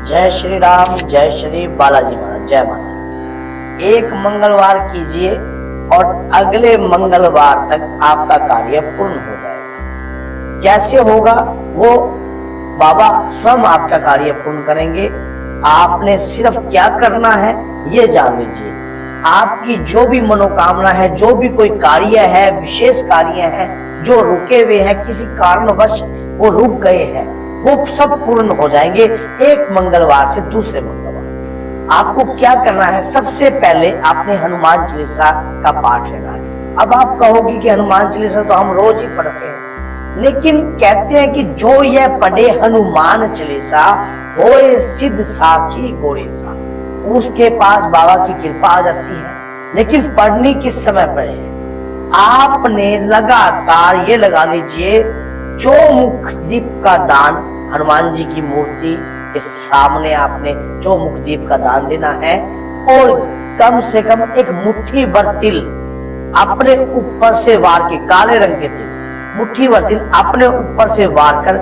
जय श्री राम, जय श्री बालाजी महाराज, जय माता दी। एक मंगलवार कीजिए और अगले मंगलवार तक आपका कार्य पूर्ण हो जाएगा। कैसे होगा वो बाबा स्वयं आपका कार्य पूर्ण करेंगे। आपने सिर्फ क्या करना है ये जान लीजिए। आपकी जो भी मनोकामना है, जो भी कोई कार्य है, विशेष कार्य है जो रुके हुए हैं, किसी कारणवश वो रुक गए हैं, वो सब पूर्ण हो जाएंगे एक मंगलवार से दूसरे मंगलवार। आपको क्या करना है, सबसे पहले आपने हनुमान चालीसा का पाठ लेना है। अब आप कहोगे कि हनुमान चालीसा तो हम रोज ही पढ़ते हैं, लेकिन कहते हैं कि जो यह पढ़े हनुमान चालीसा होए सिद्ध साखी गोरीसा, उसके पास बाबा की कृपा आ जाती है। लेकिन पढ़नी किस समय पढ़े? आपने लगातार ये लगा लीजिए, चौमुख दीप का दान हनुमान जी की मूर्ति के सामने आपने चौमुख दीप का दान देना है और कम से कम एक मुट्ठी भर तिल अपने ऊपर से वार के, काले रंग के तिल, मुट्ठी भर तिल अपने ऊपर से वार कर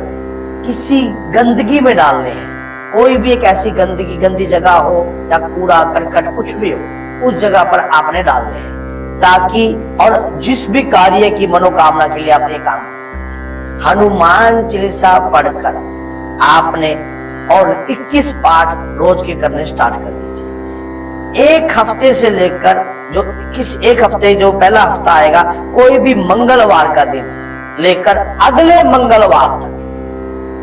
किसी गंदगी में डालने हैं। कोई भी एक ऐसी गंदी जगह हो या कूड़ा करकट कुछ भी हो, उस जगह पर आपने डालने हैं, ताकि और जिस भी कार्य की मनोकामना के लिए आपने काम हनुमान चालीसा पढ़कर आपने और 21 पाठ रोज के करने स्टार्ट कर दीजिए। एक हफ्ते से लेकर एक हफ्ते जो पहला हफ्ता आएगा, कोई भी मंगलवार का दिन लेकर अगले मंगलवार तक,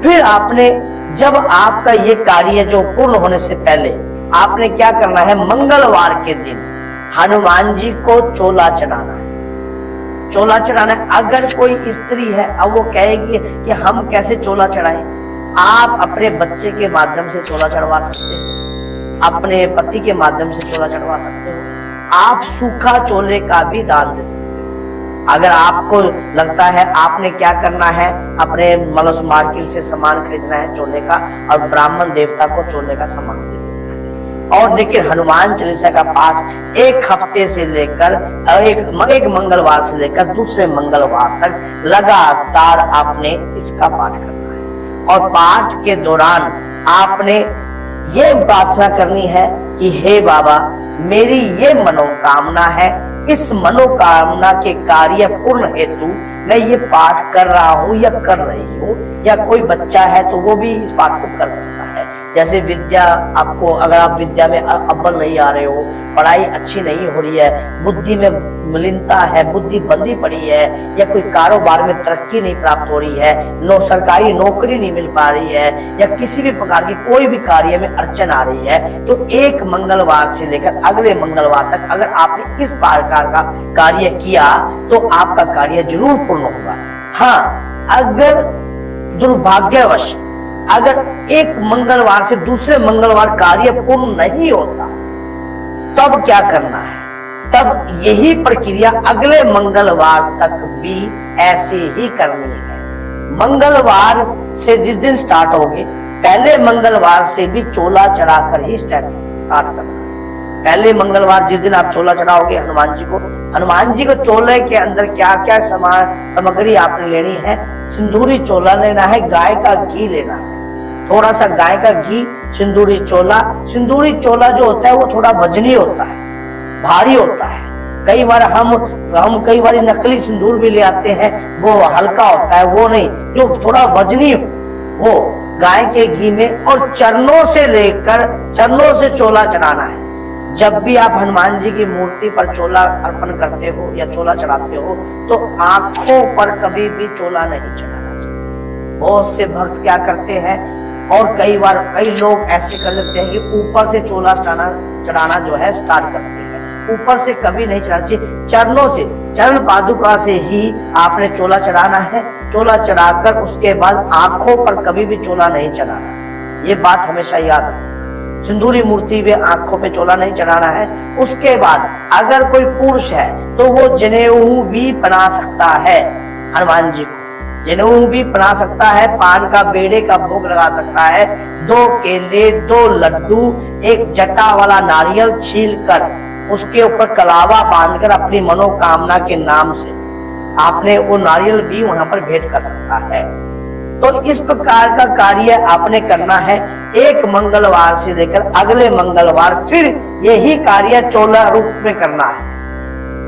फिर आपने जब आपका ये कार्य जो पूर्ण होने से पहले आपने क्या करना है, मंगलवार के दिन हनुमान जी को चोला चढ़ाना है। चोला चढ़ाना है। अगर कोई स्त्री है, अब वो कहेगी कि हम कैसे चोला चढ़ाएं, आप अपने बच्चे के माध्यम से चोला चढ़वा सकते हो, अपने पति के माध्यम से चोला चढ़वा सकते हो, आप सूखा चोले का भी दान दे सकते हो। अगर आपको लगता है आपने क्या करना है, अपने मतलब मार्केट से सामान खरीदना है चोले का और ब्राह्मण देवता को चोले का सामान दे देना है। और लेकिन हनुमान चालीसा का पाठ एक हफ्ते से लेकर एक मंगलवार से लेकर दूसरे मंगलवार तक लगातार आपने इसका पाठ करना है। और पाठ के दौरान आपने ये प्रार्थना करनी है कि हे बाबा, मेरी ये मनोकामना है, इस मनोकामना के कार्य पूर्ण हेतु मैं ये पाठ कर रहा हूँ या कर रही हूँ। या कोई बच्चा है तो वो भी इस पाठ को कर सकता है। जैसे विद्या, आपको अगर आप विद्या में अव्वल नहीं आ रहे हो, पढ़ाई अच्छी नहीं हो रही है, बुद्धि में मलिनता है, बुद्धि बंदी पड़ी है, या कोई कारोबार में तरक्की नहीं प्राप्त हो रही है, सरकारी नौकरी नहीं मिल पा रही है, या किसी भी प्रकार की कोई भी कार्य में अड़चन आ रही है, तो एक मंगलवार से लेकर अगले मंगलवार तक अगर आपने इस प्रकार का कार्य किया तो आपका कार्य जरूर पूर्ण होगा। हाँ, अगर दुर्भाग्यवश अगर एक मंगलवार से दूसरे मंगलवार कार्य पूर्ण नहीं होता, तब क्या करना है? तब यही प्रक्रिया अगले मंगलवार तक भी ऐसे ही करनी है। मंगलवार से जिस दिन स्टार्ट होगे, पहले मंगलवार से भी चोला चढ़ाकर ही स्टार्ट करना है। पहले मंगलवार जिस दिन आप चोला चढ़ाओगे हनुमान जी को चोले के अंदर क्या क्या सामग्री आपने लेनी है? सिंदूरी चोला लेना है, गाय का घी लेना है, थोड़ा सा गाय का घी, सिंदूरी चोला। सिंदूरी चोला जो होता है वो थोड़ा वजनी होता है, भारी होता है। कई बार हम कई बार नकली सिंदूर भी ले आते हैं, वो हल्का होता है, वो नहीं, जो थोड़ा वजनी हो वो गाय के घी में। और चरणों से चोला चढ़ाना है। जब भी आप हनुमान जी की मूर्ति पर चोला अर्पण करते हो या चोला चढ़ाते हो तो आंखों पर कभी भी चोला नहीं चढ़ाना चाहिए। बहुत से भक्त क्या करते हैं, और कई लोग ऐसे कर देते हैं कि ऊपर से चोला चढ़ाना जो है स्टार्ट करते हैं। ऊपर से कभी नहीं चढ़ाना चाहिए, चरणों से, चरण पादुका से ही आपने चोला चढ़ाना है। चोला चढ़ाकर उसके बाद आंखों पर कभी भी चोला नहीं चढ़ाना है। ये बात हमेशा याद रखना। सिंदूरी मूर्ति में आंखों पे चोला नहीं चढ़ाना है। उसके बाद अगर कोई पुरुष है तो वो जनेऊ भी पहना सकता है, हनुमान जी को जनेऊ भी पहना सकता है, पान का बेड़े का भोग लगा सकता है, 2 केले, 2 लड्डू, एक जटा वाला नारियल छील कर उसके ऊपर कलावा बांधकर अपनी मनोकामना के नाम से आपने वो नारियल भी वहां पर भेंट कर सकता है। तो इस प्रकार का कार्य आपने करना है। एक मंगलवार से लेकर अगले मंगलवार फिर यही कार्य 14 रूप में करना है।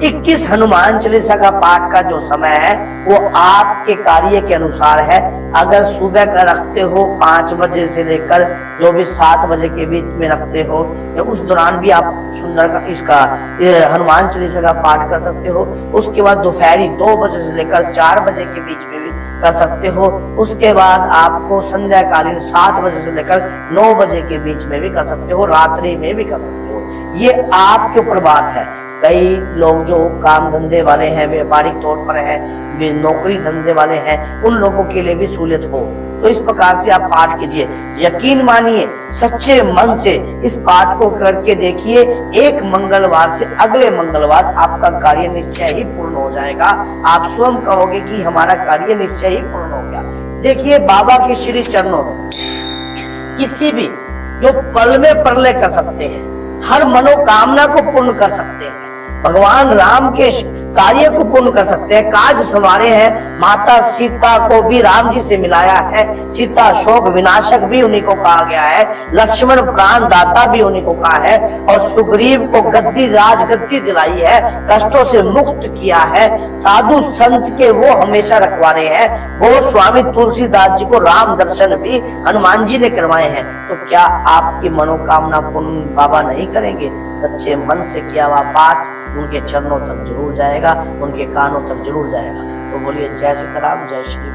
21 हनुमान चालीसा का पाठ का जो समय है वो आपके कार्य के अनुसार है। अगर सुबह का रखते हो 5 बजे से लेकर जो भी 7 बजे के बीच में रखते हो, या उस दौरान भी आप सुंदर का इसका हनुमान चालीसा का पाठ कर सकते हो। उसके बाद दोपहरी 2 बजे से लेकर 4 बजे के बीच में भी कर सकते हो। उसके बाद आपको संध्या कालीन 7 बजे से लेकर 9 बजे के बीच में भी कर सकते हो, रात्रि में भी कर सकते हो। ये आपके ऊपर बात है। कई लोग जो काम धंधे वाले हैं, व्यापारिक तौर पर है, नौकरी धंधे वाले हैं, उन लोगों के लिए भी सहूलियत हो। तो इस प्रकार से आप पाठ कीजिए। यकीन मानिए, सच्चे मन से इस पाठ को करके देखिए। एक मंगलवार से अगले मंगलवार आपका कार्य निश्चय ही पूर्ण हो जाएगा। आप स्वयं कहोगे कि हमारा कार्य निश्चय ही पूर्ण हो गया। देखिए, बाबा के श्री चरणों में किसी भी जो पल में प्रलय कर सकते हैं, हर मनोकामना को पूर्ण कर सकते हैं, भगवान राम के कार्य को पूर्ण कर सकते हैं, काज संवारे हैं। माता सीता को भी राम जी से मिलाया है। सीता शोक विनाशक भी उन्हीं को कहा गया है। लक्ष्मण प्राण दाता भी उन्हीं को कहा है। और सुग्रीव को गद्दी राजगद्दी दिलाई है, कष्टों से मुक्त किया है। साधु संत के वो हमेशा रखवारे हैं। वो स्वामी तुलसीदास जी को राम दर्शन भी हनुमान जी ने करवाए हैं। तो क्या आपकी मनोकामना पूर्ण बाबा नहीं करेंगे? सच्चे मन से किया हुआ पाठ उनके चरणों तक जरूर जाएगा, उनके कानों तक जरूर जाएगा। तो बोलिए जय सीताराम, जय श्री